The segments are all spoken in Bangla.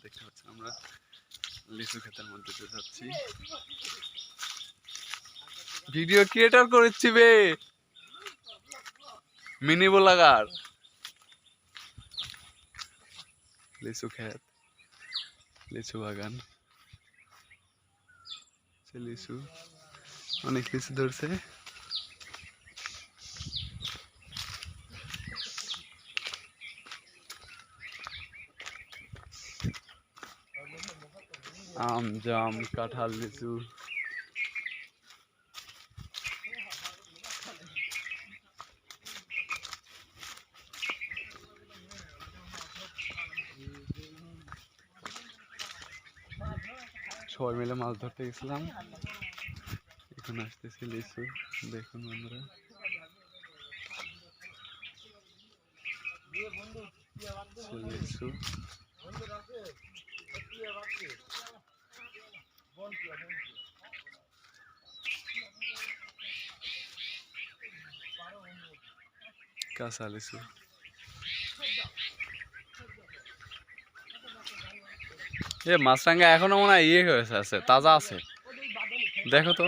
দেখতে পাচ্ছেন আমরা লিচু ক্ষেতের মধ্যে দিয়ে যাচ্ছি। ভিডিও ক্রিয়েটর করেছি বে, মিনি ব্লগার। লিচু ক্ষেত, লিচু বাগান, লিচু অনেক লিচু ধরছে। আম, জাম, কাঁঠাল, লিচু। সবাই মিলে মাছ ধরতে গেছিলাম, এখন আসতেছি লিচু। দেখুন বন্ধুরা, লিচু কাঁচা লিচু। এ মাছরাঙ্গা এখনো মনে হয় ইয়ে হয়েছে, আছে তাজা আছে, দেখো তো।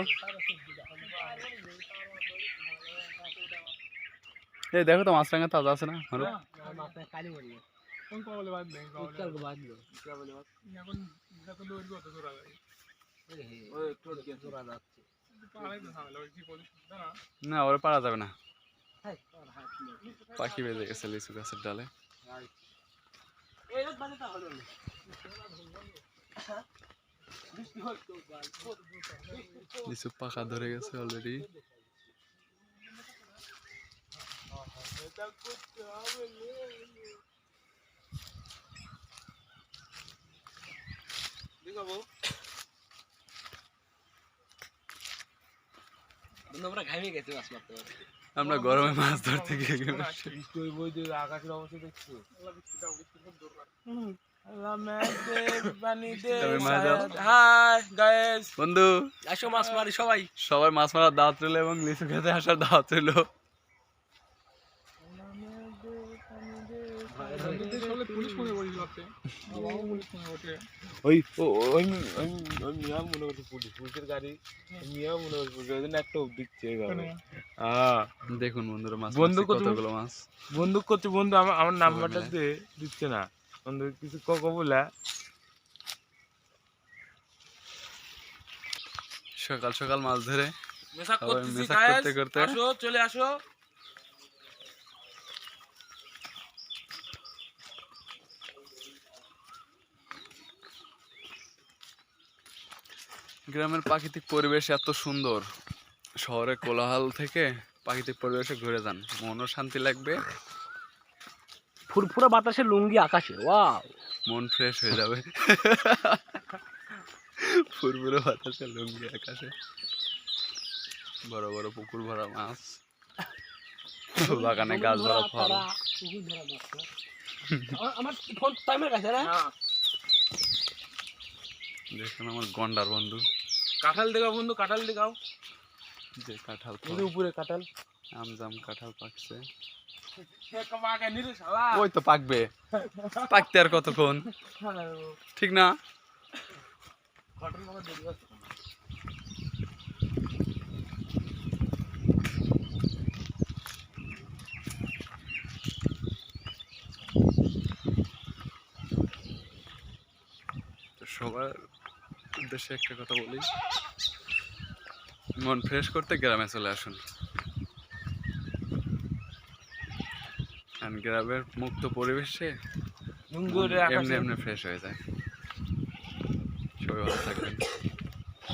এই দেখো তো মাছরাঙ্গা তাজা আছে না? না, ওরা পারা যাবে না, পাখি বেজে গেছে লিচু গাছের ডালে। লিচু পাকা ধরে গেছে অলরেডি। আমরা গরমে মাছ ধরতে গিয়ে আকাশের অবস্থা দেখছো? বন্ধু আসো মাছ মারি সবাই। সবাই মাছ মারার দাওয়াত রইল এবং লিচু খেতে আসার দাওয়াত রইল। দেখুন বন্ধুরা মাছ বন্দুক কতগুলো মাছ। বন্দুক করছে বন্ধু, আমার নাম্বারটা দিচ্ছে না বন্ধু, কিছু বলে। সকাল সকাল মাছ ধরে মেসাক করতে করতে আসো, চলে আসো। গ্রামের প্রাকৃতিক পরিবেশ এত সুন্দর, শহরে কোলাহল থেকে প্রাকৃতিক পরিবেশে ঘুরে যান, মনও শান্তি লাগবে, ফুরফুরা বাতাসে লুঙ্গি আকাশে, ওয়াও, মন ফ্রেশ হয়ে যাবে। ফুরফুরে বাতাসে লুঙ্গি আকাশে, বড় বড় পুকুর ভরা মাছ, বাগানে গাছ ভরা ফল। আমার ফোন টাইমের কাছে না। দেখুন আমার গন্ডার বন্ধু। কাঁঠাল দেখাও বন্ধু, কাঁঠাল দেখাও। যে কাঁঠাল, উপরে কাঁঠাল, আম জাম কাঁঠাল পাকছে। ওই ওই তো পাকবে, পাকতে আর কতক্ষণ, ঠিক না? সবার উদ্দেশ্যে একটা কথা বলি, মন ফ্রেশ করতে গ্রামে চলে আসুন। গ্রামের মুক্ত পরিবেশে এমনি এমনি ফ্রেশ হয়ে যায়। সবাই ভালো থাকবেন।